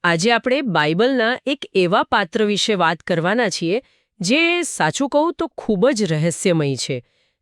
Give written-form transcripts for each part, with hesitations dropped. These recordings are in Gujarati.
આજે આપણે બાઇબલના એક એવા પાત્ર વિશે વાત કરવાના છીએ જે સાચું કહું તો ખૂબ જ રહસ્યમય છે,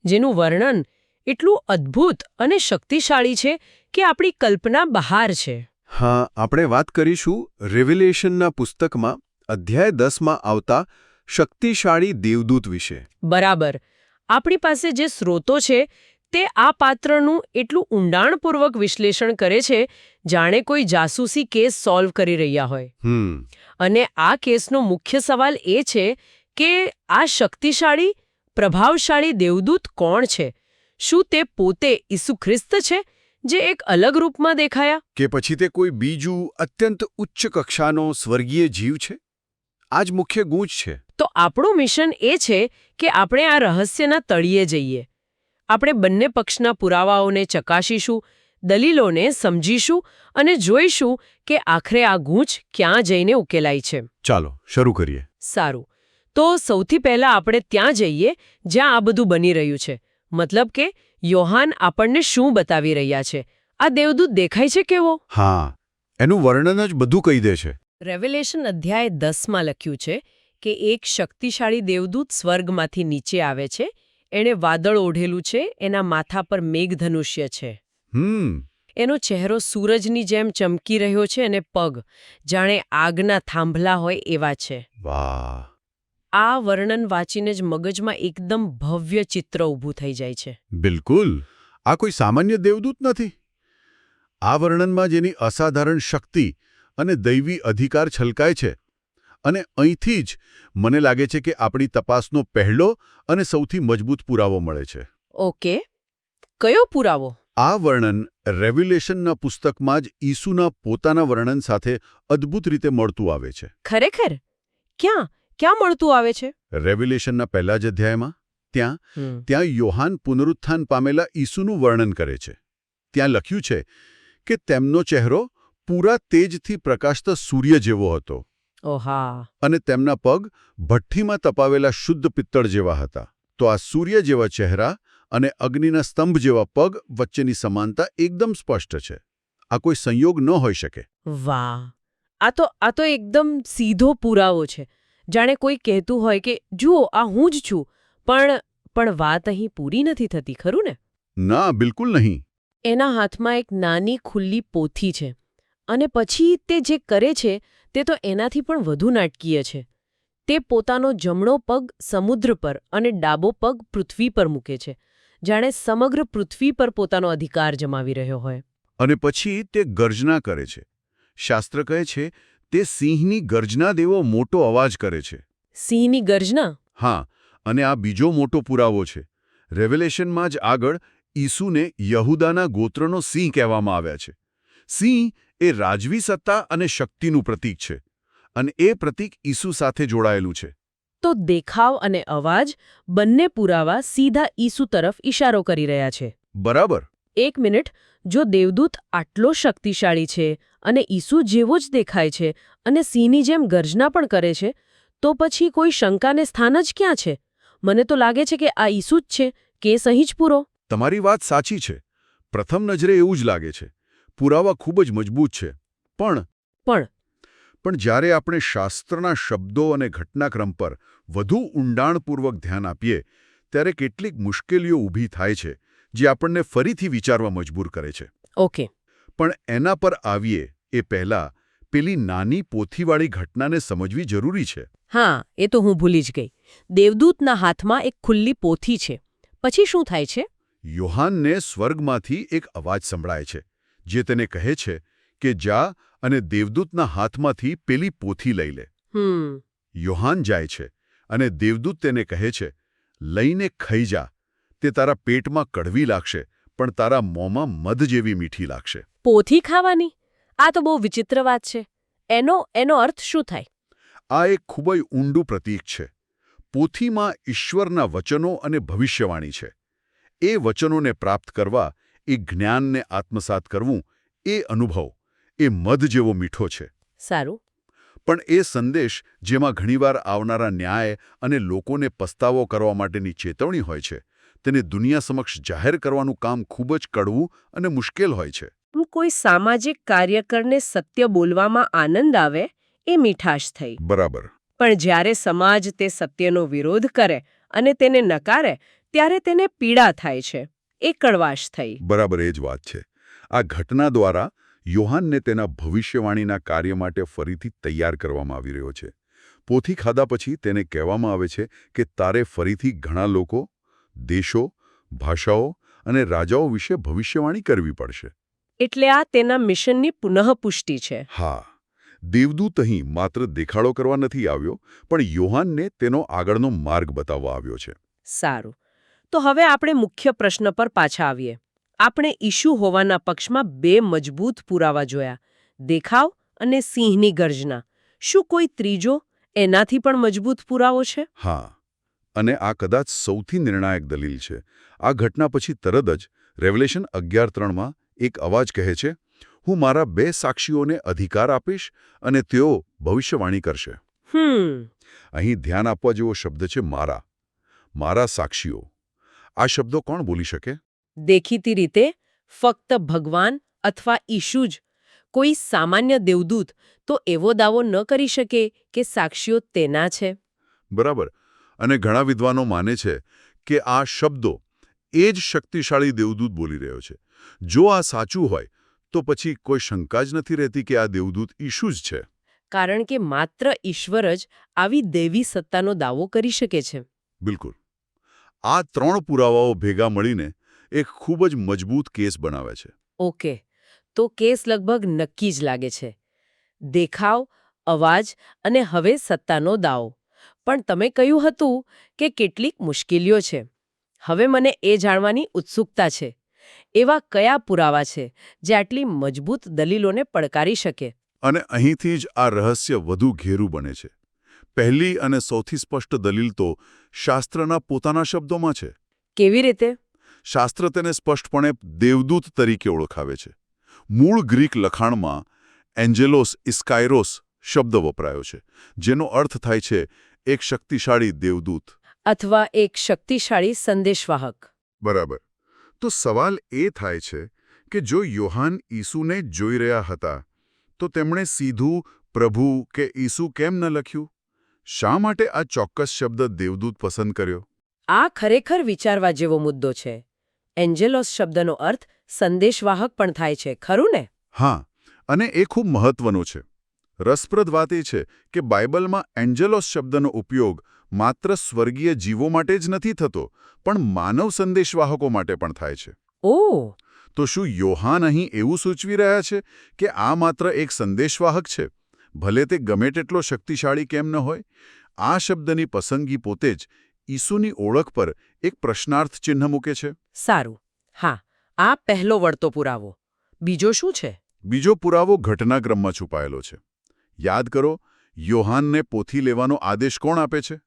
જેનું વર્ણન એટલું અદ્ભુત અને શક્તિશાળી છે કે આપણી કલ્પના બહાર છે. હા, આપણે વાત કરીશું રેવિલેશનના પુસ્તકમાં અધ્યાય 10માં આવતા શક્તિશાળી દેવદૂત વિશે. બરાબર. આપણી પાસે જે સ્રોતો છે તે આ પાત્રનું એટલું ઊંડાણપૂર્વક વિશ્લેષણ કરે છે જાણે કોઈ જાસૂસી કેસ સોલ્વ કરી રહ્યા હોય. અને આ કેસનો મુખ્ય સવાલ એ છે કે આ શક્તિશાળી પ્રભાવશાળી દેવદૂત કોણ છે? શું તે પોતે ઈસુ ખ્રિસ્ત છે, જે એક અલગ રૂપમાં દેખાયા? કે પછી તે કોઈ બીજું અત્યંત ઉચ્ચ કક્ષાનો સ્વર્ગીય જીવ છે? આ જ મુખ્ય ગૂંચ છે. તો આપણું મિશન એ છે કે આપણે આ રહસ્યના તળિયે જઈએ. આપણે બંને પક્ષના પુરાવાઓને ચકાસીશું, દલીલોને સમજીશું અને જોઈશું કે આખરે આ ગૂંચ ક્યાં જઈને ઉકેલાય છે. ચાલો શરૂ કરીએ. સારું. તો સૌથી પહેલા આપણે ત્યાં જઈએ જ્યાં આ બધું બની રહ્યું છે. મતલબ કે યોહાન આપણને શું બતાવી રહ્યા છે? આ દેવદૂત દેખાય છે કેવો? હા, એનું વર્ણન જ બધું કહી દે છે. રેવેલેશન અધ્યાય 10માં લખ્યું છે કે એક શક્તિશાળી દેવદૂત સ્વર્ગમાંથી નીચે આવે છે. એણે વાદળ ઓઢેલું છે, એના માથા પર મેઘધનુષ્ય છે. એનો ચહેરો સૂરજની જેમ ચમકી રહ્યો છે અને પગ જાણે આગના થાંભલા હોય એવા છે. વાહ! આ વર્ણન વાંચીને જ મગજમાં એકદમ ભવ્ય ચિત્ર ઊભું થઈ જાય છે. બિલકુલ. આ કોઈ સામાન્ય દેવદૂત નથી. આ વર્ણનમાં જેની અસાધારણ શક્તિ અને દૈવી અધિકાર છલકાય છે. અને અહીંથી જ મને લાગે છે કે આપણી તપાસનો પહેલો અને સૌથી મજબૂત પુરાવો મળે છે. ઓકે, કયો પુરાવો? આ વર્ણન રેવ્યુલેશનના પુસ્તકમાં જ ઈસુના પોતાના વર્ણન સાથે અદ્ભુત રીતે મળતું આવે છે. ખરેખર? ક્યાં મળતું આવે છે? રેવ્યુલેશનના પહેલા જ અધ્યાયમાં. ત્યાં યોહાન પુનરુત્થાન પામેલા ઈસુનું વર્ણન કરે છે. ત્યાં લખ્યું છે કે તેમનો ચહેરો પૂરા તેજથી પ્રકાશતા સૂર્ય જેવો હતો. ઓહા! અને તેમના પગ ભઠ્ઠીમાં તપાવેલા શુદ્ધ પિત્તળ જેવા હતા. તો આ સૂર્ય જેવા ચહેરા અને અગ્નિના સ્તંભ જેવા પગ વચ્ચેની સમાનતા એકદમ સ્પષ્ટ છે. આ કોઈ સંયોગ ન હોઈ શકે. વાહ! આ તો એકદમ સીધો પુરાવો છે. જાણે કોઈ કહેતું હોય કે જુઓ, આ હું જ છું. પણ વાત અહીં પૂરી નથી થતી, ખરું ને? ના, બિલકુલ નહીં. એના હાથમાં એક નાની ખુલ્લી પોથી છે. અને પછી તે જે કરે છે તે તો એનાથી પણ વધુ નાટકીય છે. તે પોતાનો જમણો પગ સમુદ્ર પર અને ડાબો પગ પૃથ્વી પર મૂકે છે, જાણે સમગ્ર પૃથ્વી પર પોતાનો અધિકાર જમાવી રહ્યો હોય. અને પછી તે ગર્જના કરે છે. શાસ્ત્ર કહે છે તે સિંહની ગર્જના જેવો મોટો અવાજ કરે છે. સિંહની ગર્જના? હા, અને આ બીજો મોટો પુરાવો છે. રેવેલેશનમાં જ આગળ ઈસુને યહૂદાના ગોત્રનો સિંહ કહેવામાં આવ્યા છે. સિંહ એ રાજવી સત્તા અને શક્તિનું પ્રતીક છે. અને એ પ્રતીક ઈસુ સાથે જોડાયેલું છે. તો દેખાવ અને અવાજ બંને પુરાવા સીધા ઈસુ તરફ ઇશારો કરી રહ્યા છે. બરાબર. એક મિનિટ, જો દેવદૂત આટલો શક્તિશાળી છે અને ઈસુ જેવો જ દેખાય છે અને સિંહની જેમ ગર્જના પણ કરે છે, તો પછી કોઈ શંકાને સ્થાન જ ક્યાં છે? મને તો લાગે છે કે આ ઈસુ જ છે. કેસ અહીં જ પૂરો. તમારી વાત સાચી છે. પ્રથમ નજરે એવું જ લાગે છે. પુરાવા ખૂબ જ મજબૂત છે. પણ જ્યારે આપણે શાસ્ત્રના શબ્દો અને ઘટનાક્રમ પર વધુ ઊંડાણપૂર્વક ધ્યાન આપીએ ત્યારે કેટલીક મુશ્કેલીઓ ઊભી થાય છે જે આપણને ફરીથી વિચારવા મજબૂર કરે છે. ઓકે. પણ એના પર આવીએ એ પહેલાં પેલી નાની પોથીવાળી ઘટનાને સમજવી જરૂરી છે. હા, એ તો હું ભૂલી જ ગઈ. દેવદૂતના હાથમાં એક ખુલ્લી પોથી છે. પછી શું થાય છે? યોહાનને સ્વર્ગમાંથી એક અવાજ સંભળાય છે જે તેને કહે છે કે જા અને દેવદૂતના હાથમાંથી પેલી પોથી લઈ લે. યોહાન જાય છે અને દેવદૂત તેને કહે છે, લઈને ખાઈ જા. તે તારા પેટમાં કડવી લાગશે પણ તારા મોંમાં મધ જેવી મીઠી લાગશે. પોથી ખાવાની? આ તો બહુ વિચિત્ર વાત છે. એનો અર્થ શું થાય? આ એક ખૂબ જ ઊંડું પ્રતીક છે. પોથીમાં ઈશ્વરના વચનો અને ભવિષ્યવાણી છે. એ વચનોને પ્રાપ્ત કરવા, એ જ્ઞાનને આત્મસાત કરવું, એ અનુભવ, એ મધ જેવો મીઠો છે. સારું. પણ એ સંદેશ જેમાં ઘણીવાર આવનારા ન્યાય અને લોકોને પસ્તાવો કરવા માટેની ચેતવણી હોય છે, તેને દુનિયા સમક્ષ જાહેર કરવાનું કામ ખૂબ જ કડવું અને મુશ્કેલ હોય છે. કોઈ સામાજિક કાર્યકરને સત્ય બોલવામાં આનંદ આવે એ મીઠાશ થઈ. બરાબર. પણ જ્યારે સમાજ તે સત્યનો વિરોધ કરે અને તેને નકારે ત્યારે તેને પીડા થાય છે. એ કડવાશ થઈ. બરાબર, એ જ વાત છે. આ ઘટના દ્વારા યોહાનને તેના ભવિષ્યવાણીના કાર્ય માટે ફરીથી તૈયાર કરવામાં આવી રહ્યો છે. પોથી ખાધા પછી તેને કહેવામાં આવે છે કે તારે ફરીથી ઘણા લોકો, દેશો, ભાષાઓ અને રાજાઓ વિશે ભવિષ્યવાણી કરવી પડશે. એટલે આ તેના મિશનની પુનઃપુષ્ટિ છે. હા, દેવદૂત અહીં માત્ર દેખાડો કરવા નથી આવ્યો, પણ યોહાનને તેનો આગળનો માર્ગ બતાવવા આવ્યો છે. સારું. તો હવે આપણે મુખ્ય પ્રશ્ન પર પાછા આવીએ. આપણે ઈશુ હોવાના પક્ષમાં બે મજબૂત પુરાવા જોયા, દેખાવ અને સિંહની ગર્જના. શું કોઈ ત્રીજો, એનાથી પણ મજબૂત પુરાવો છે? હા, અને આ કદાચ સૌથી નિર્ણાયક દલીલ છે. આ ઘટના પછી તરત જ રેવલેશન 11:3માં એક અવાજ કહે છે, હું મારા 2 સાક્ષીઓને અધિકાર આપીશ અને તેઓ ભવિષ્યવાણી કરશે. અહીં ધ્યાન આપવા જેવો શબ્દ છે મારા સાક્ષીઓ. આ શબ્દો કોણ બોલી શકે? દેખીતી રીતે ફક્ત ભગવાન અથવા ઈશુ જ. કોઈ સામાન્ય દેવદૂત તો એવો દાવો ન કરી શકે કે સાક્ષીઓ તેના છે. બરાબર. અને ઘણા વિદ્વાનો માને છે કે આ શબ્દો એ જ શક્તિશાળી દેવદૂત બોલી રહ્યો છે. જો આ સાચું હોય તો પછી કોઈ શંકા જ નથી રહેતી કે આ દેવદૂત ઈશુ જ છે. કારણ કે માત્ર ઈશ્વર જ આવી દૈવી સત્તાનો દાવો કરી શકે છે. બિલકુલ. આ 3 પુરાવાઓ ભેગા મળીને એક ખૂબ જ મજબૂત કેસ બનાવે છે. ઓકે, તો કેસ લગભગ નક્કી જ લાગે છે. દેખાવ, અવાજ અને હવે સત્તાનો દાવો. પણ તમે કહ્યું હતું કે કેટલીક મુશ્કેલીઓ છે. હવે મને એ જાણવાની ઉત્સુકતા છે. એવા કયા પુરાવા છે જે આટલી મજબૂત દલીલોને પડકારી શકે? અને અહીંથી જ આ રહસ્ય વધુ ઘેરું બને છે. પહેલી અને સૌથી સ્પષ્ટ દલીલ તો શાસ્ત્રના પોતાના શબ્દોમાં છે. કેવી રીતે? શાસ્ત્ર તેને સ્પષ્ટપણે દેવદૂત તરીકે ઓળખાવે છે. મૂળ ગ્રીક લખાણમાં એન્જેલોસ ઇસ્કાયરોસ શબ્દ વપરાયો છે, જેનો અર્થ થાય છે એક શક્તિશાળી દેવદૂત અથવા એક શક્તિશાળી સંદેશવાહક. બરાબર. તો સવાલ એ થાય છે કે જો યોહાન ઈસુને જોઈ રહ્યા હતા તો તેમણે સીધું પ્રભુ કે ઈસુ કેમ ન લખ્યું? શા માટે આ ચોક્કસ શબ્દ દેવદૂત પસંદ કર્યો? આ ખરેખર વિચારવા જેવો મુદ્દો છે. એન્જેલોસ શબ્દનો અર્થ સંદેશવાહક પણ થાય છે, ખરું ને? હા, અને એ ખૂબ મહત્વનું છે. રસપ્રદ વાત એ છે કે બાઇબલમાં એન્જેલોસ શબ્દનો ઉપયોગ માત્ર સ્વર્ગીય જીવો માટે જ નથી થતો, પણ માનવ સંદેશવાહકો માટે પણ થાય છે. ઓહ! તો શું યોહાન અહીં એવું સૂચવી રહ્યા છે કે આ માત્ર એક સંદેશવાહક છે, ભલે તે ગમે તેટલો શક્તિશાળી કેમ ન હોય? આ શબ્દની પસંદગી પોતે જ ઈસુની ઓળખ પર એક પ્રશ્નાર્થ ચિહ્ન મૂકે છે. સારું. હા, આ પહેલો વળતો પુરાવો. બીજો શું છે? બીજો પુરાવો ઘટનાક્રમમાં છુપાયેલો છે. યાદ કરો, યોહાનને પોથી લેવાનો આદેશ કોણ આપે છે?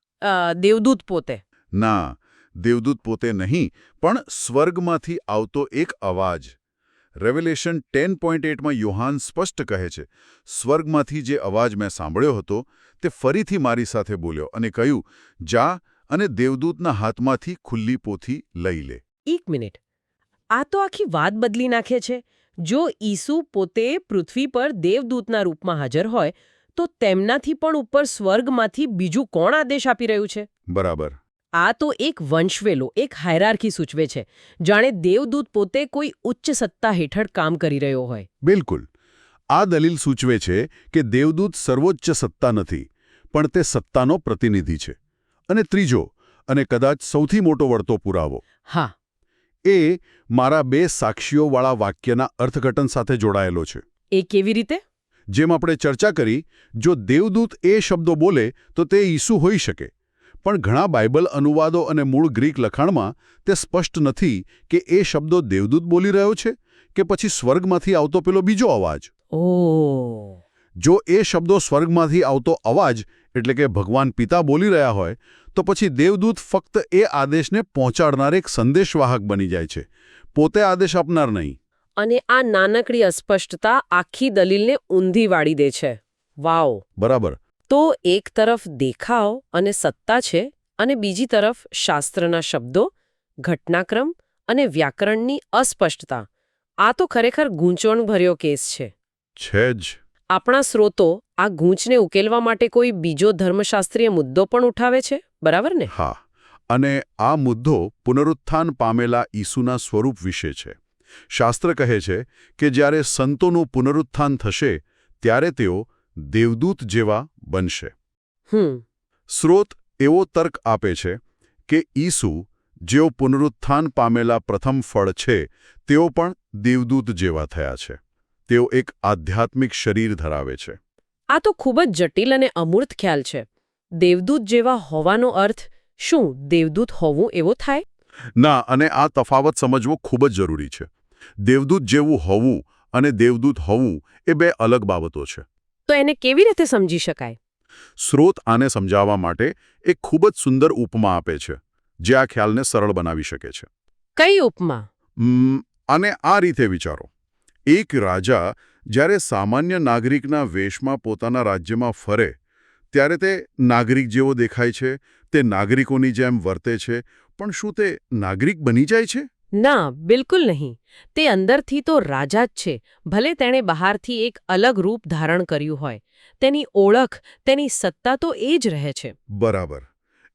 દેવદૂત પોતે. ના, દેવદૂત પોતે નહીં, પણ સ્વર્ગમાંથી આવતો એક અવાજ. રેવલેશન 10:8માં યોહાન સ્પષ્ટ કહે છે, સ્વર્ગમાંથી જે અવાજ મેં સાંભળ્યો હતો તે ફરીથી મારી સાથે બોલ્યો અને કહ્યું, જા અને દેવદૂતના હાથમાંથી ખુલ્લી પોથી લઈ લે. એક મિનિટ. આ તો આખી વાત બદલી નાખે છે. જો ઈસુ પોતે પૃથ્વી પર દેવદૂતના રૂપમાં હાજર હોય તો તેમનાથી પણ ઉપર સ્વર્ગમાંથી બીજું કોણ આદેશ આપી રહ્યું છે? બરાબર. આ તો એક વંશવેલો, એક હાયરાર્કી સૂચવે છે, જાણે દેવદૂત પોતે કોઈ ઉચ્ચ સત્તા હેઠળ કામ કરી રહ્યો હોય. બિલકુલ. આ દલીલ સૂચવે છે કે દેવદૂત સર્વોચ્ચ સત્તા નથી, પણ તે સત્તાનો પ્રતિનિધિ છે. અને ત્રીજો, અને કદાચ સૌથી મોટો વળતો પુરાવો, હા, એ મારા 2 સાક્ષીઓવાળા વાક્યના અર્થઘટન સાથે જોડાયેલો છે. એ કેવી રીતે? જેમ આપણે ચર્ચા કરી, જો દેવદૂત એ શબ્દો બોલે તો તે ઈસુ હોઈ શકે, પણ ઘણા બાઇબલ અનુવાદો અને મૂળ ગ્રીક લખાણમાં તે સ્પષ્ટ નથી કે એ શબ્દો દેવદૂત બોલી રહ્યો છે કે પછી સ્વર્ગમાંથી આવતો પેલો બીજો અવાજ. ઓહ! જો એ શબ્દો સ્વર્ગમાંથી આવતો અવાજ એટલે કે ભગવાન પિતા બોલી રહ્યા હોય તો પછી દેવદૂત ફક્ત એ આદેશને પહોંચાડનાર એક સંદેશવાહક બની જાય છે, પોતે આદેશ આપનાર નહીં. અને આ નાનકડી અસ્પષ્ટતા આખી દલીલને ઊંધી વાળી દે છે. વાવ! બરાબર. તો એક તરફ દેખાવ અને સત્તા છે અને બીજી તરફ શાસ્ત્રના શબ્દો, ઘટનાક્રમ અને વ્યાકરણની અસ્પષ્ટતા. આ તો ખરેખર ગૂંચવણભર્યો કેસ છે. છે જ. આપણા સ્રોતો આ ગૂંચને ઉકેલવા માટે કોઈ બીજો ધર્મશાસ્ત્રીય મુદ્દો પણ ઉઠાવે છે, બરાબર ને? હા, અને આ મુદ્દો પુનરુત્થાન પામેલા ઈસુના સ્વરૂપ વિશે છે. શાસ્ત્ર કહે છે કે જ્યારે સંતોનું પુનરુત્થાન થશે ત્યારે તેઓ દેવદૂત જેવા બનશે. સ્રોત એવો તર્ક આપે છે કે ઈસુ, જેઓ પુનરુત્થાન પામેલા પ્રથમ ફળ છે, તેઓ પણ દેવદૂત જેવા થયા છે. તેઓ એક આધ્યાત્મિક શરીર ધરાવે છે. આ તો ખૂબ જ જટિલ અને અમૂર્ત ખ્યાલ છે. દેવદૂત જેવા હોવાનો અર્થ શું દેવદૂત હોવું એવો થાય? ના, અને આ તફાવત સમજવો ખૂબ જ જરૂરી છે. દેવદૂત જેવું હોવું અને દેવદૂત હોવું એ બે અલગ બાબતો છે. તો એને કેવી રીતે સમજી શકાય? સ્રોત આને સમજાવવા માટે એક ખૂબ જ સુંદર ઉપમા આપે છે, જે આ ખ્યાલને સરળ બનાવી શકે છે. કઈ ઉપમા? આને આ રીતે વિચારો. એક રાજા જ્યારે સામાન્ય નાગરિકના વેશમાં પોતાના રાજ્યમાં ફરે ત્યારે તે નાગરિક જેવો દેખાય છે, તે નાગરિકોની જેમ વર્તે છે, પણ શું તે નાગરિક બની જાય છે? ના, બિલકુલ નહીં. તે અંદરથી તો રાજા જ છે, ભલે તેણે બહારથી એક અલગ રૂપ ધારણ કર્યું હોય. તેની ઓળખ, તેની સત્તા તો એ જ રહે છે. બરાબર.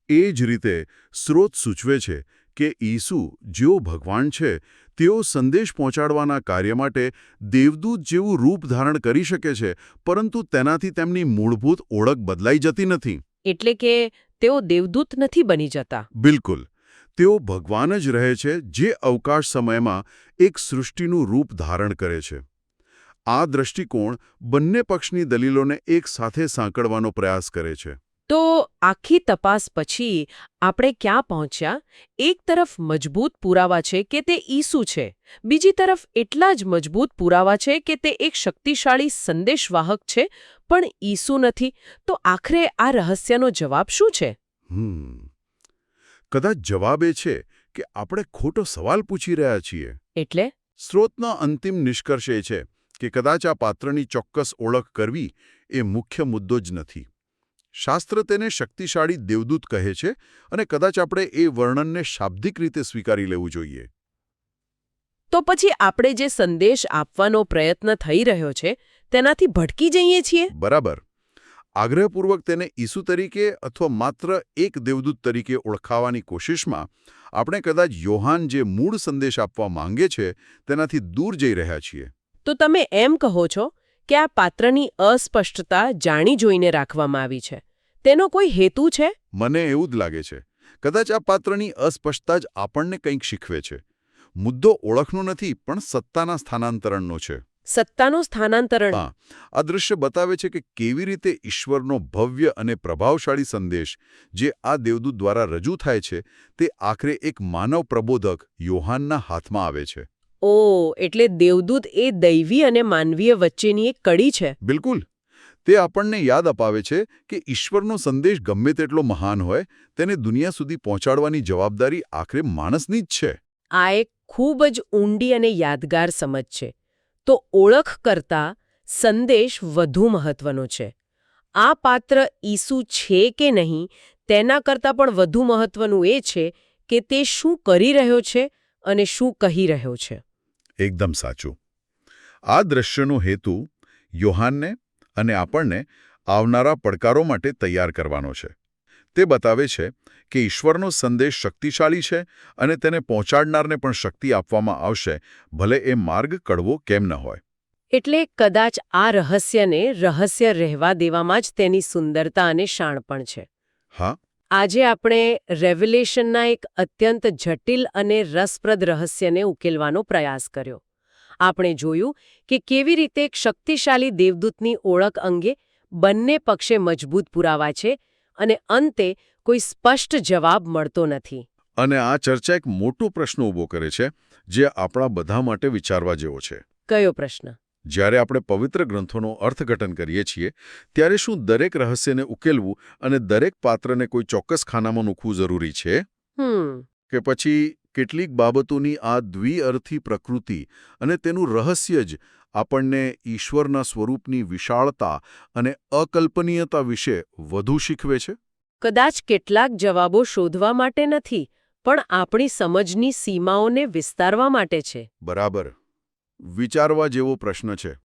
એ જ રીતે સ્રોત સૂચવે છે કે ઈસુ, જેઓ ભગવાન છે, તેઓ સંદેશ પહોંચાડવાના કાર્ય માટે દેવદૂત જેવું રૂપ ધારણ કરી શકે છે, પરંતુ તેનાથી તેમની મૂળભૂત ઓળખ બદલાઈ જતી નથી. એટલે કે તેઓ દેવદૂત નથી બની જતા. બિલકુલ. તેઓ ભગવાન જ રહે છે, જે અવકાશ સમયમાં એક સૃષ્ટિનું રૂપ ધારણ કરે છે. આ દૃષ્ટિકોણ બંને પક્ષની દલીલોને એક સાથે સાંકળવાનો પ્રયાસ કરે છે. તો આખી તપાસ પછી આપણે ક્યાં પહોંચ્યા? એક તરફ મજબૂત પુરાવા છે કે તે ઈસુ છે, બીજી તરફ એટલા જ મજબૂત પુરાવા છે કે તે એક શક્તિશાળી સંદેશવાહક છે, પણ ઈસુ નથી. તો આખરે આ રહસ્યનો જવાબ શું છે? કદાચ જવાબ એ છે કે આપણે ખોટો સવાલ પૂછી રહ્યા છીએ. એટલે? સ્રોતનો અંતિમ નિષ્કર્ષ એ છે કે કદાચ આ પાત્રની ચોક્કસ ઓળખ કરવી એ મુખ્ય મુદ્દો જ નથી. શાસ્ત્ર તેને શક્તિશાળી દેવદૂત કહે છે, અને કદાચ આપણે એ વર્ણનને શાબ્દિક રીતે સ્વીકારી લેવું જોઈએ. તો પછી આપણે જે સંદેશ આપવાનો પ્રયત્ન થઈ રહ્યો છે તેનાથી ભટકી જઈએ છીએ? બરાબર. આગ્રહપૂર્વક તેને ઈસુ તરીકે અથવા માત્ર એક દેવદૂત તરીકે ઓળખાવાની કોશિશમાં આપણે કદાચ યોહાન જે મૂળ સંદેશ આપવા માંગે છે તેનાથી દૂર જઈ રહ્યા છીએ. તો તમે એમ કહો છો કે આ પાત્રની અસ્પષ્ટતા જાણી જોઈને રાખવામાં આવી છે. તેનો કોઈ હેતુ છે? મને એવું જ લાગે છે. કદાચ આ પાત્રની અસ્પષ્ટતા જ આપણને કંઈક શીખવે છે. મુદ્દો ઓળખનો નથી, પણ સત્તાના સ્થાનાંતરણનો છે. સત્તાનું સ્થાનાંતરણ? હા. આ દૃશ્ય બતાવે છે કે કેવી રીતે ઈશ્વરનો ભવ્ય અને પ્રભાવશાળી સંદેશ જે આ દેવદૂત દ્વારા રજૂ થાય છે તે આખરે એક માનવ પ્રબોધક યોહાનના હાથમાં આવે છે. એટલે દેવદૂત એ દૈવી અને માનવીય વચ્ચેની એક કડી છે. બિલકુલ. તે આપણને યાદ અપાવે છે કે ઈશ્વરનો સંદેશ ગમે તેટલો મહાન હોય, તેને દુનિયા સુધી પહોંચાડવાની જવાબદારી આખરે માણસની જ છે. આ એક ખૂબ જ ઊંડી અને યાદગાર સમજ છે. તો ઓળખ કરતાં સંદેશ વધુ મહત્વનો છે. આ પાત્ર ઈસુ છે કે નહીં તેના કરતાં પણ વધુ મહત્વનું એ છે કે તે શું કરી રહ્યો છે અને શું કહી રહ્યો છે. એકદમ સાચું. આ દ્રશ્યનો હેતુ યોહાનને અને આપણને આવનારા પડકારો માટે તૈયાર કરવાનો છે. તે બતાવે છે કે ઈશ્વરનો સંદેશ શક્તિશાળી છે અને તેને પહોંચાડનારને પણ શક્તિ આપવામાં આવશે, ભલે એ માર્ગ કડવો કેમ ન હોય. એટલે કદાચ આ રહસ્યને રહસ્ય રહેવા દેવામાં જ તેની સુંદરતા અને શાણપણ છે. હા. આજે આપણે રેવલેશનના એક અત્યંત જટિલ અને રસપ્રદ રહસ્યને ઉકેલવાનો પ્રયાસ કર્યો. આપણે જોયું કે કેવી રીતે એક શક્તિશાળી દેવદૂતની ઓળખ અંગે બંને પક્ષે મજબૂત પુરાવા છે અને અંતે કોઈ સ્પષ્ટ જવાબ મળતો નથી. અને આ ચર્ચા એક મોટો પ્રશ્ન ઊભો કરે છે, જે આપણા બધા માટે વિચારવા જેવો છે. કયો પ્રશ્ન? જ્યારે આપણે પવિત્ર ગ્રંથોનો અર્થઘટન કરીએ છીએ ત્યારે શું દરેક રહસ્યને ઉકેલવું અને દરેક પાત્રને કોઈ ચોક્કસ ખાનામાં મૂકવું જરૂરી છે? કે પછી કેટલીક બાબતોની આ દ્વિઅર્થી પ્રકૃતિ અને તેનું રહસ્ય જ આપણને ઈશ્વરના સ્વરૂપની વિશાળતા અને અકલ્પનીયતા વિશે વધુ શીખવે છે? કદાચ કેટલાક જવાબો શોધવા માટે નથી, પણ આપણી સમજની સીમાઓને વિસ્તારવા માટે છે. બરાબર. વિચારવા જેવો પ્રશ્ન છે.